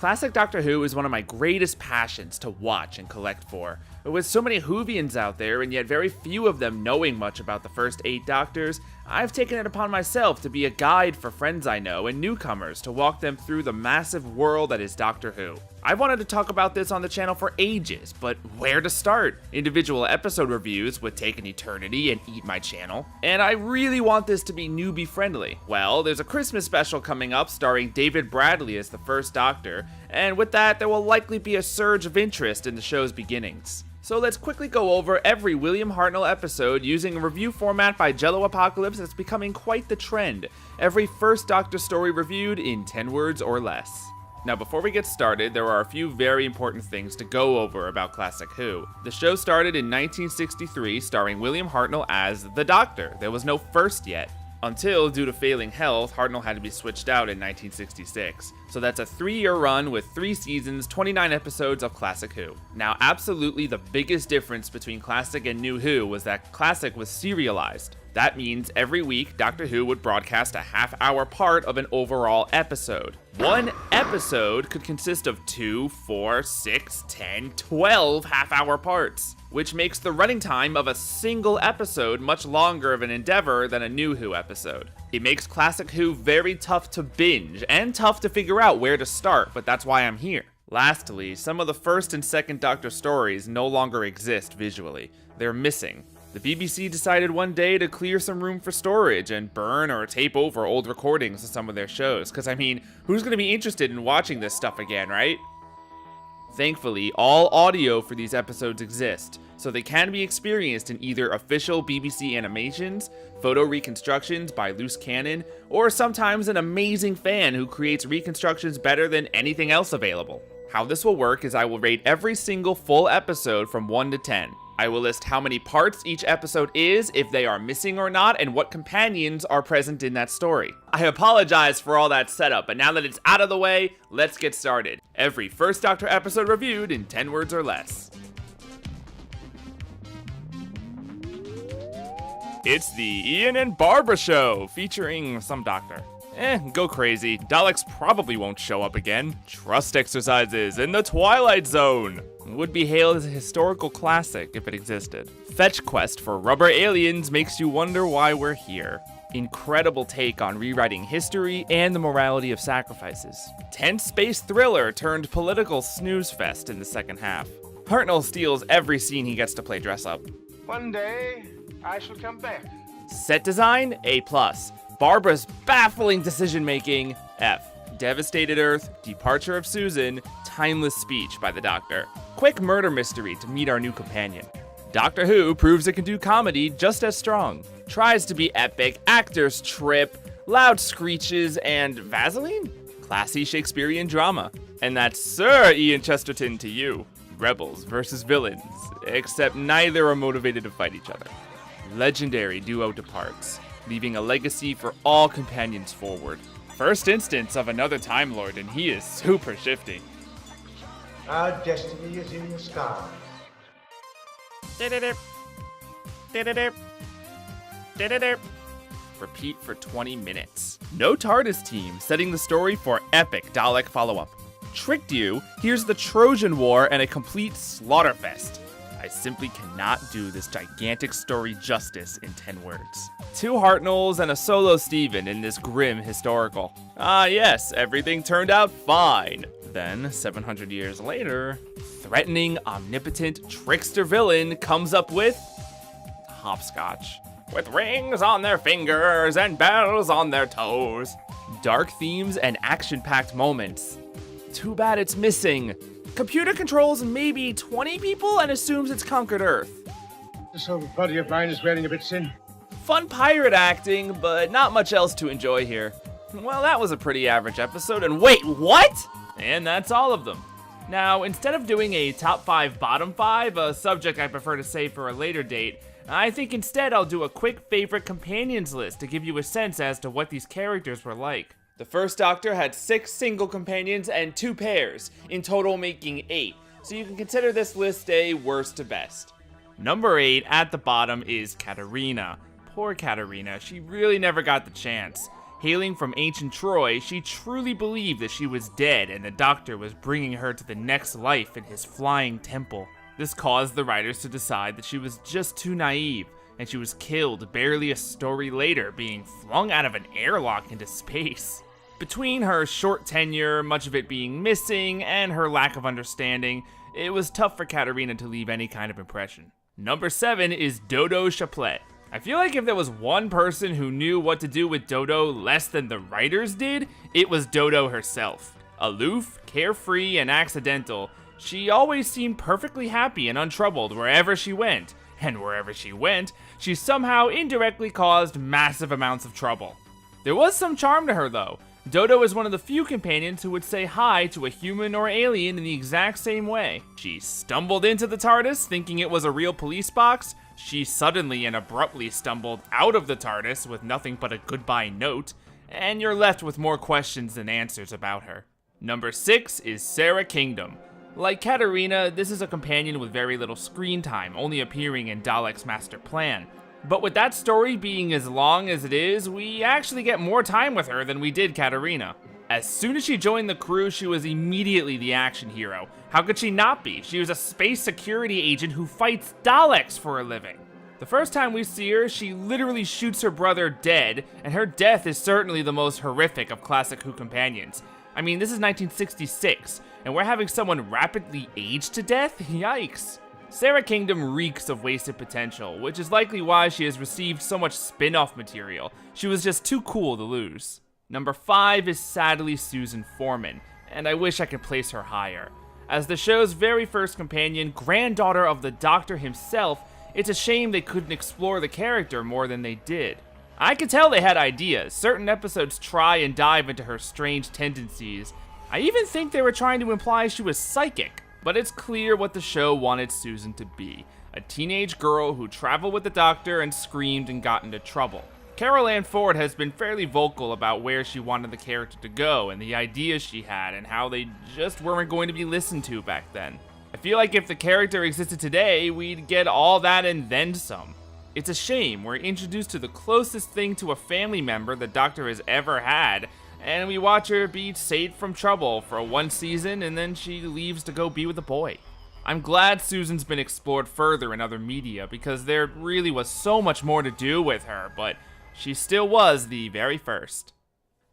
Classic Doctor Who is one of my greatest passions to watch and collect for. With so many Whovians out there, and yet very few of them knowing much about the first 8 Doctors, I've taken it upon myself to be a guide for friends I know and newcomers to walk them through the massive world that is Doctor Who. I've wanted to talk about this on the channel for ages, but where to start? Individual episode reviews would take an eternity and eat my channel, and I really want this to be newbie friendly. Well, there's a Christmas special coming up starring David Bradley as the first Doctor, and with that there will likely be a surge of interest in the show's beginnings. So let's quickly go over every William Hartnell episode using a review format by Jello Apocalypse that's becoming quite the trend. Every first Doctor story reviewed in 10 words or less. Now before we get started, there are a few very important things to go over about Classic Who. The show started in 1963 starring William Hartnell as the Doctor. There was no first yet. Until, due to failing health, Hartnell had to be switched out in 1966. So that's a 3-year run with 3 seasons, 29 episodes of Classic Who. Now absolutely the biggest difference between Classic and New Who was that Classic was serialized. That means every week, Doctor Who would broadcast a half-hour part of an overall episode. One episode could consist of 2, 4, 6, 10, 12 half-hour parts, which makes the running time of a single episode much longer of an endeavor than a New Who episode. It makes Classic Who very tough to binge, and tough to figure out where to start, but that's why I'm here. Lastly, some of the first and second Doctor stories no longer exist visually. They're missing. The BBC decided one day to clear some room for storage and burn or tape over old recordings of some of their shows, because I mean, who's going to be interested in watching this stuff again, right? Thankfully, all audio for these episodes exist, so they can be experienced in either official BBC animations, photo reconstructions by Loose Cannon, or sometimes an amazing fan who creates reconstructions better than anything else available. How this will work is I will rate every single full episode from 1 to 10. I will list how many parts each episode is, if they are missing or not, and what companions are present in that story. I apologize for all that setup, but now that it's out of the way, let's get started. Every first Doctor episode reviewed in 10 words or less. It's the Ian and Barbara Show, featuring some Doctor. Go crazy. Daleks probably won't show up again. Trust exercises in the Twilight Zone would be hailed as a historical classic if it existed. Fetch quest for rubber aliens makes you wonder why we're here. Incredible take on rewriting history and the morality of sacrifices. Tense space thriller turned political snooze fest in the second half. Hartnell steals every scene he gets to play dress up. One day, I shall come back. Set design, A+. Barbara's baffling decision-making, F. Devastated Earth, departure of Susan, timeless speech by the Doctor. Quick murder mystery to meet our new companion. Doctor Who proves it can do comedy just as strong. Tries to be epic, actors trip, loud screeches, and Vaseline? Classy Shakespearean drama. And that's Sir Ian Chesterton to you. Rebels versus villains, except neither are motivated to fight each other. Legendary duo departs, leaving a legacy for all companions forward. First instance of another Time Lord, and he is super shifty. Our destiny is in the sky. Repeat for 20 minutes. No TARDIS team, setting the story for epic Dalek follow-up. Tricked you, here's the Trojan War and a complete slaughterfest. I simply cannot do this gigantic story justice in 10 words. 2 Hartnells and a solo Stephen in this grim historical. Ah yes, everything turned out fine. Then, 700 years later, threatening, omnipotent trickster villain comes up with hopscotch. With rings on their fingers and bells on their toes. Dark themes and action-packed moments. Too bad it's missing. Computer controls maybe 20 people and assumes it's conquered Earth. This whole body of mine is wearing a bit thin. Fun pirate acting, but not much else to enjoy here. Well, that was a pretty average episode, and wait, what? And that's all of them. Now, instead of doing a top 5, bottom 5, a subject I prefer to save for a later date, I think instead I'll do a quick favorite companions list to give you a sense as to what these characters were like. The first Doctor had 6 single companions and 2 pairs, in total making 8, so you can consider this list a worst to best. Number 8 at the bottom is Katarina. Poor Katarina, she really never got the chance. Hailing from ancient Troy, she truly believed that she was dead and the Doctor was bringing her to the next life in his flying temple. This caused the writers to decide that she was just too naive, and she was killed barely a story later, being flung out of an airlock into space. Between her short tenure, much of it being missing, and her lack of understanding, it was tough for Katarina to leave any kind of impression. Number 7 is Dodo Chaplet. I feel like if there was one person who knew what to do with Dodo less than the writers did, it was Dodo herself. Aloof, carefree, and accidental, she always seemed perfectly happy and untroubled wherever she went, and wherever she went, she somehow indirectly caused massive amounts of trouble. There was some charm to her though. Dodo is one of the few companions who would say hi to a human or alien in the exact same way. She stumbled into the TARDIS thinking it was a real police box. She suddenly and abruptly stumbled out of the TARDIS with nothing but a goodbye note, and you're left with more questions than answers about her. Number 6 is Sarah Kingdom. Like Katarina, this is a companion with very little screen time, only appearing in Dalek's Master Plan. But with that story being as long as it is, we actually get more time with her than we did Katarina. As soon as she joined the crew, she was immediately the action hero. How could she not be? She was a space security agent who fights Daleks for a living. The first time we see her, she literally shoots her brother dead, and her death is certainly the most horrific of classic Who companions. I mean, this is 1966, and we're having someone rapidly age to death? Yikes. Sarah Kingdom reeks of wasted potential, which is likely why she has received so much spin-off material. She was just too cool to lose. Number 5 is sadly Susan Foreman, and I wish I could place her higher. As the show's very first companion, granddaughter of the Doctor himself, it's a shame they couldn't explore the character more than they did. I could tell they had ideas. Certain episodes try and dive into her strange tendencies. I even think they were trying to imply she was psychic, but it's clear what the show wanted Susan to be. A teenage girl who traveled with the Doctor and screamed and got into trouble. Carol Ann Ford has been fairly vocal about where she wanted the character to go and the ideas she had and how they just weren't going to be listened to back then. I feel like if the character existed today, we'd get all that and then some. It's a shame we're introduced to the closest thing to a family member the Doctor has ever had, and we watch her be saved from trouble for one season and then she leaves to go be with a boy. I'm glad Susan's been explored further in other media because there really was so much more to do with her, but she still was the very first.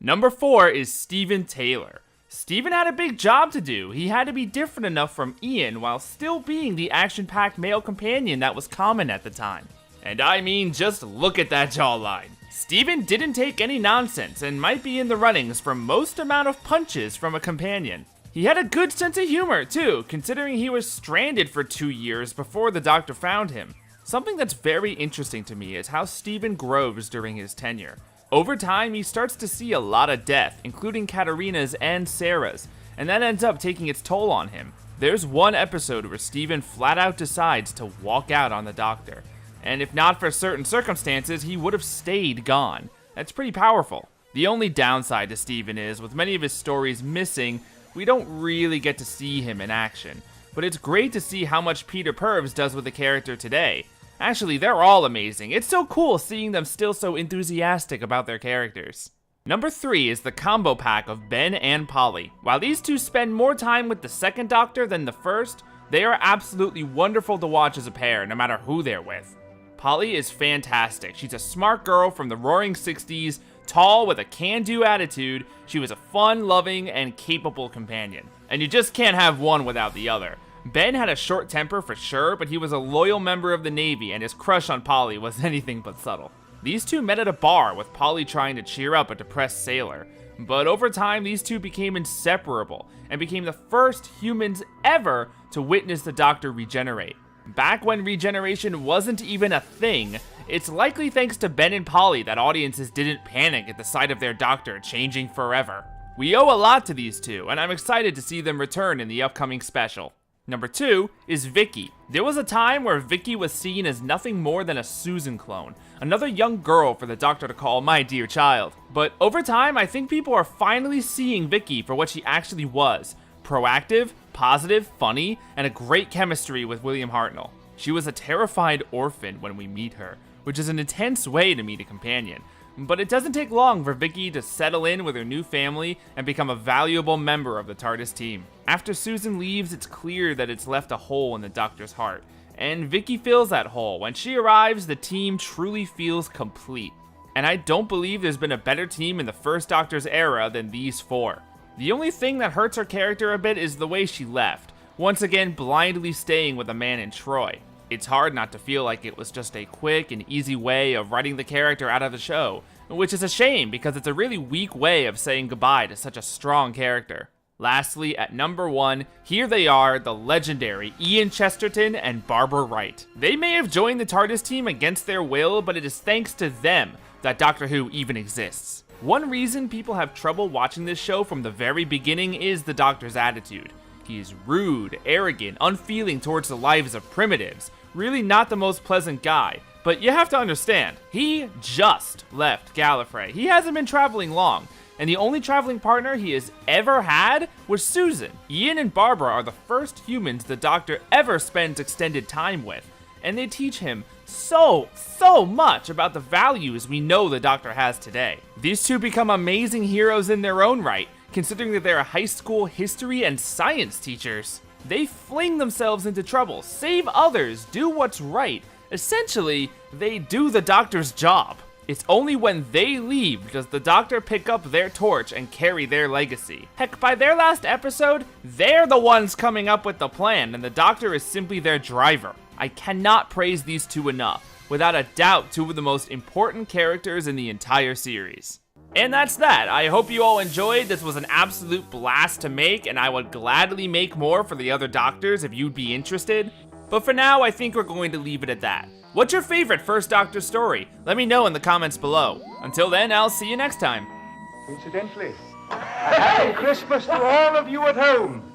Number 4 is Steven Taylor. Steven had a big job to do. He had to be different enough from Ian while still being the action-packed male companion that was common at the time. And I mean, just look at that jawline. Steven didn't take any nonsense and might be in the runnings for most amount of punches from a companion. He had a good sense of humor too, considering he was stranded for 2 years before the Doctor found him. Something that's very interesting to me is how Steven grows during his tenure. Over time, he starts to see a lot of death, including Katarina's and Sarah's, and that ends up taking its toll on him. There's one episode where Steven flat out decides to walk out on the Doctor, and if not for certain circumstances, he would have stayed gone. That's pretty powerful. The only downside to Steven is, with many of his stories missing, we don't really get to see him in action. But it's great to see how much Peter Purves does with the character today. Actually, they're all amazing. It's so cool seeing them still so enthusiastic about their characters. Number 3 is the combo pack of Ben and Polly. While these two spend more time with the second Doctor than the first, they are absolutely wonderful to watch as a pair, no matter who they're with. Polly is fantastic. She's a smart girl from the roaring 60s, tall with a can-do attitude. She was a fun, loving, and capable companion. And you just can't have one without the other. Ben had a short temper for sure, but he was a loyal member of the Navy, and his crush on Polly was anything but subtle. These two met at a bar, with Polly trying to cheer up a depressed sailor. But over time, these two became inseparable, and became the first humans ever to witness the Doctor regenerate. Back when regeneration wasn't even a thing, it's likely thanks to Ben and Polly that audiences didn't panic at the sight of their Doctor changing forever. We owe a lot to these two, and I'm excited to see them return in the upcoming special. Number 2 is Vicky. There was a time where Vicky was seen as nothing more than a Susan clone, another young girl for the Doctor to call my dear child. But over time, I think people are finally seeing Vicky for what she actually was. Proactive, positive, funny, and a great chemistry with William Hartnell. She was a terrified orphan when we meet her, which is an intense way to meet a companion. But it doesn't take long for Vicky to settle in with her new family and become a valuable member of the TARDIS team. After Susan leaves, it's clear that it's left a hole in the Doctor's heart, and Vicky fills that hole. When she arrives, the team truly feels complete. And I don't believe there's been a better team in the first Doctor's era than these four. The only thing that hurts her character a bit is the way she left, once again blindly staying with a man in Troy. It's hard not to feel like it was just a quick and easy way of writing the character out of the show, which is a shame because it's a really weak way of saying goodbye to such a strong character. Lastly, at number 1, here they are, the legendary Ian Chesterton and Barbara Wright. They may have joined the TARDIS team against their will, but it is thanks to them that Doctor Who even exists. One reason people have trouble watching this show from the very beginning is the Doctor's attitude. He is rude, arrogant, unfeeling towards the lives of primitives, really not the most pleasant guy. But you have to understand, he just left Gallifrey. He hasn't been traveling long, and the only traveling partner he has ever had was Susan. Ian and Barbara are the first humans the Doctor ever spends extended time with, and they teach him so much about the values we know the Doctor has today. These two become amazing heroes in their own right, considering that they're high school history and science teachers. They fling themselves into trouble, save others, do what's right. Essentially, they do the Doctor's job. It's only when they leave does the Doctor pick up their torch and carry their legacy. Heck, by their last episode, they're the ones coming up with the plan, and the Doctor is simply their driver. I cannot praise these two enough. Without a doubt, two of the most important characters in the entire series. And that's that. I hope you all enjoyed. This was an absolute blast to make, and I would gladly make more for the other Doctors if you'd be interested. But for now, I think we're going to leave it at that. What's your favorite First Doctor story? Let me know in the comments below. Until then, I'll see you next time. Incidentally, a happy Christmas to all of you at home.